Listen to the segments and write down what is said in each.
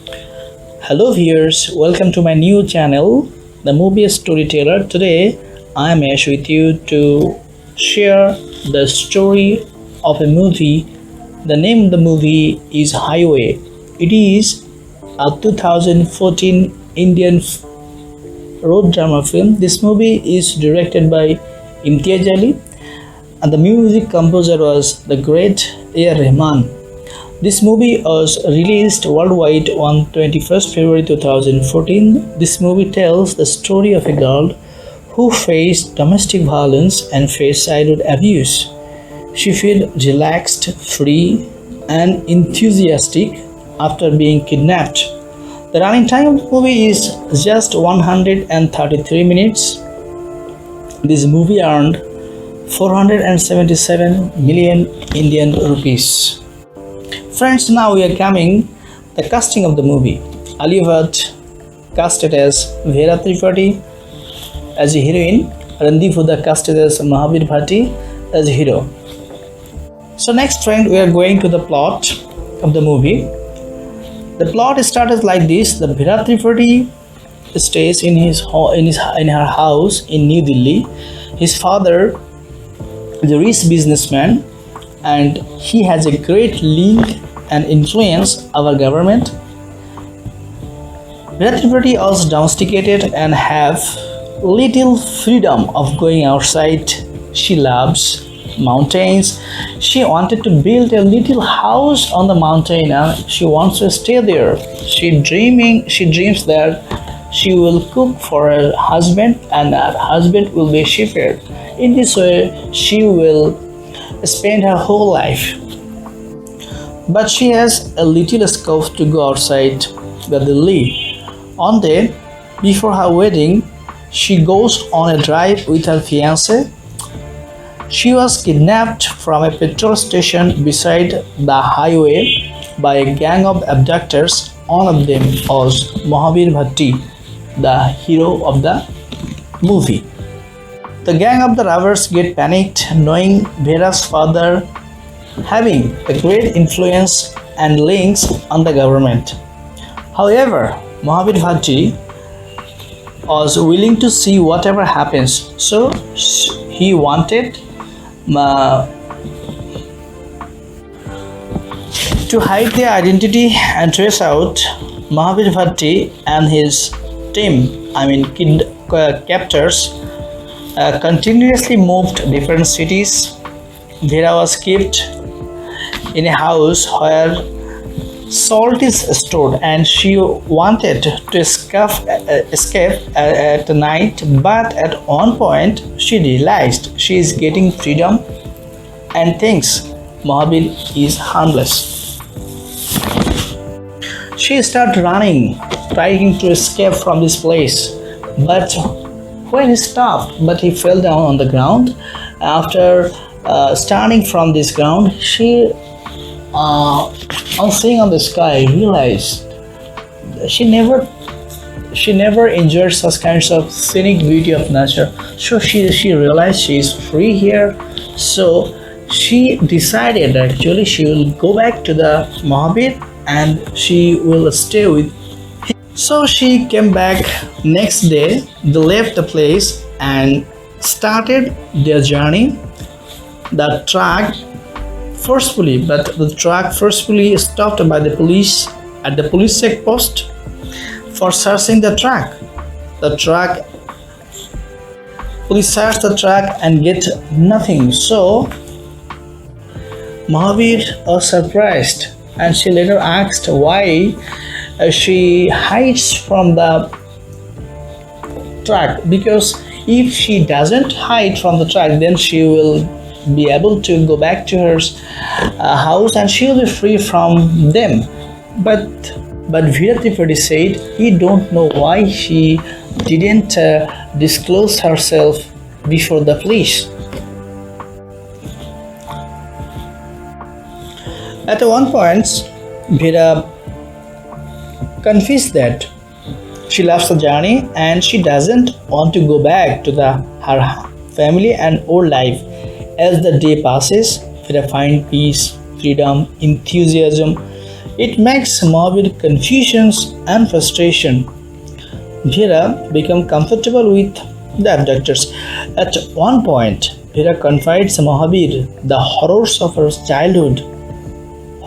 Hello viewers, welcome to my new channel, The Movie Storyteller. Today I am Ash with you to share the story of a movie. The name of the movie is Highway. It is a 2014 Indian road drama film. This movie is directed by Imtiaz Ali and the music composer was the great A.R. Rahman. This movie was released worldwide on 21st February 2014. This movie tells the story of a girl who faced domestic violence and faced childhood abuse. She felt relaxed, free, and enthusiastic after being kidnapped. The running time of the movie is just 133 minutes. This movie earned 477 million Indian rupees. Friends, now we are coming the casting of the movie. Alia Bhatt casted as Veera Tripathi as a heroine, Randeep Hooda casted as Mahavir Bhatti as a hero. So next, friend, we are going to the plot of the movie. The plot started like this: the Veera Tripathi stays in her house in New Delhi. His father is a rich businessman, and he has a great link and influence our government. Veera Tripathi was domesticated and have little freedom of going outside. She loves mountains. She wanted to build a little house on the mountain and she wants to stay there. She dreams that she will cook for her husband and that husband will be a shepherd. In this way, she will spend her whole life. But she has a little scope to go outside the Delhi. On day before her wedding, she goes on a drive with her fiancé. She was kidnapped from a petrol station beside the highway by a gang of abductors. One of them was Mahavir Bhatti, the hero of the movie. The gang of the robbers get panicked knowing Veera's father having a great influence and links on the government. However, Mahavir Bhatti was willing to see whatever happens, so he wanted to hide their identity and trace out Mahavir Bhatti and his team, captors, continuously moved different cities. Veera was kept in a house where salt is stored and she wanted to escape at night, but at one point she realized she is getting freedom and thinks Mahavir is harmless. She started running, trying to escape from this place, but when he stopped, but he fell down on the ground. After standing from this ground, she on seeing on the sky realized she never enjoyed such kinds of scenic beauty of nature. So she realized she is free here. So she decided actually she will go back to the Mahavir and she will stay with him. So she came back next day. They left the place and started their journey. The truck forcefully stopped by the police at the police checkpost for searching the truck. Police searched the truck and get nothing. So Mahavir was surprised and she later asked why she hides from the truck, because if she doesn't hide from the truck, then she will be able to go back to her house and she will be free from them. But Veera Tripathi said he don't know why she didn't disclose herself before the police. At one point, Veera confessed that she loves the journey and she doesn't want to go back to her family and old life. As the day passes, Veera finds peace, freedom, enthusiasm It makes morbid confusions and frustration. Vera becomes comfortable with the abductors. At one point, Vera confides Mahabir the horrors of her childhood,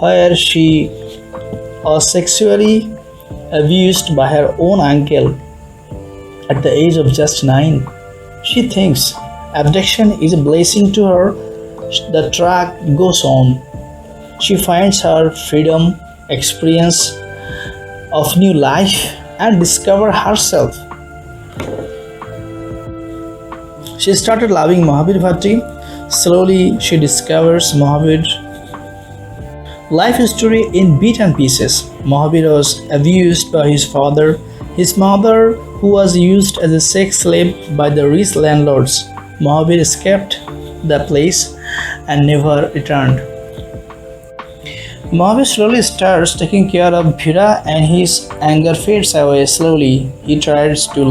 where she was sexually abused by her own uncle at the age of just 9. She thinks abduction is a blessing to her. The track goes on. She finds her freedom, experience of new life, and discover herself. She started loving Mahabir Bhatti. Slowly, she discovers Mahabir life story in bits and pieces. Mahabir was abused by his father, his mother, who was used as a sex slave by the rich landlords. Mahabir escaped the place and never returned. Mahabir slowly starts taking care of Bhira and his anger fades away slowly. He tries to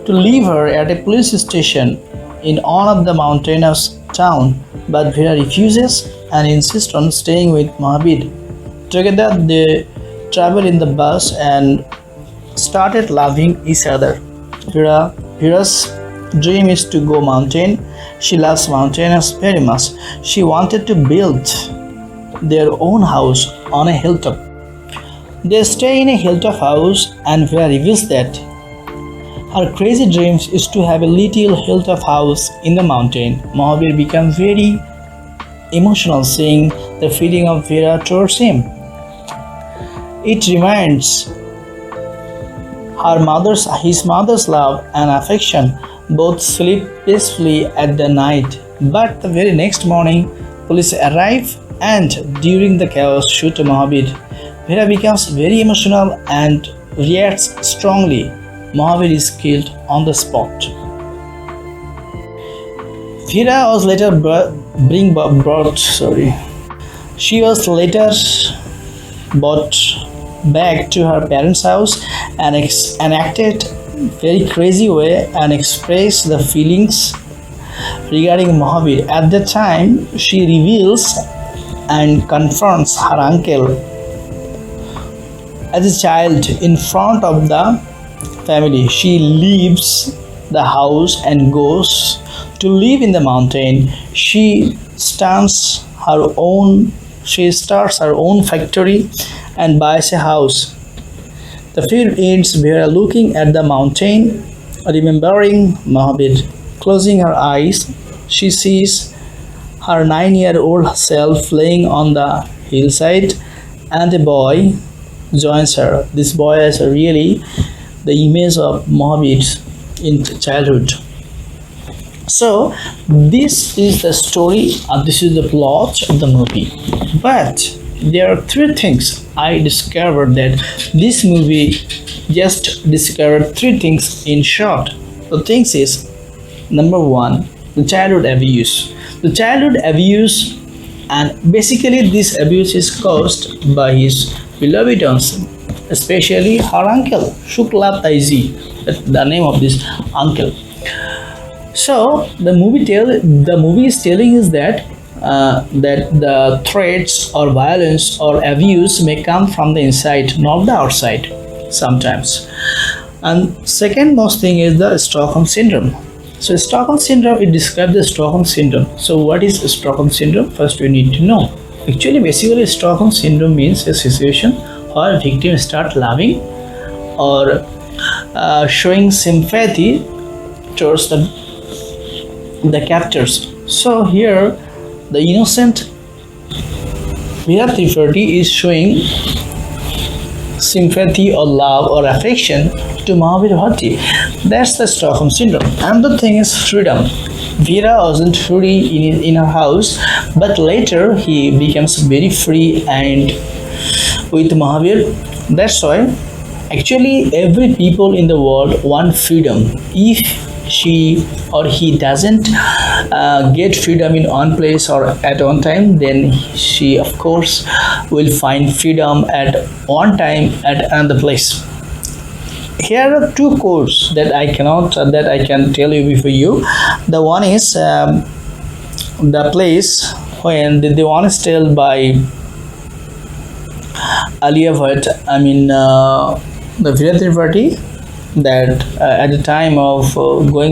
leave her at a police station in one of the mountainous town, but Bhira refuses and insists on staying with Mahabir. Together they travel in the bus and started loving each other. Bhira's dream is to go mountain. She loves mountains very much. She wanted to build their own house on a hilltop. They stay in a hilltop house and Bhira reveals that her crazy dreams is to have a little hilltop house in the mountain. Mahabir becomes very emotional seeing the feeling of Bhira towards him. It reminds his mother's love and affection. Both sleep peacefully at the night, but the very next morning, police arrive and during the chaos shoot Mahabir. Bhira becomes very emotional and reacts strongly. Mahabir is killed on the spot. Bhira was later She was later brought back to her parents' house and acted very crazy way and expressed the feelings regarding Mahabir. At that time, she reveals and confronts her uncle as a child in front of the family. She leaves the house and goes to live in the mountain. She starts her own factory and buys a house. The film ends Bhira looking at the mountain, remembering Mahabir. Closing her eyes, she sees her 9-year-old self playing on the hillside, and a boy joins her. This boy is really the image of Mahabir in childhood. So, this is the story, this is the plot of the movie. But there are three things I discovered that this movie just discovered three things in short. The things is number one, the childhood abuse. The childhood abuse, and basically this abuse is caused by his beloved ones, especially her uncle Shukla Taiji. That's the name of this uncle. So the movie is telling us that that the threats or violence or abuse may come from the inside, not the outside sometimes. And second most thing is the Stockholm syndrome. So Stockholm syndrome, it describes the Stockholm syndrome. So what is Stockholm syndrome? First we need to know. Actually, basically Stockholm syndrome means a situation where victims start loving or showing sympathy towards the captors. So here the innocent Mira Tripathi is showing sympathy or love or affection to Mahabir Bhatti. That's the Stockholm syndrome. Another thing is freedom. Veera wasn't free in her house, but later he becomes very free and with Mahabir. That's why actually every people in the world want freedom. If she or he doesn't get freedom in one place or at one time, then she of course will find freedom at one time at another place. Here are two codes that I can tell you before you. The one is the place when the one is told by Alia Bhatt, the Veera Tripathi, that at the time of going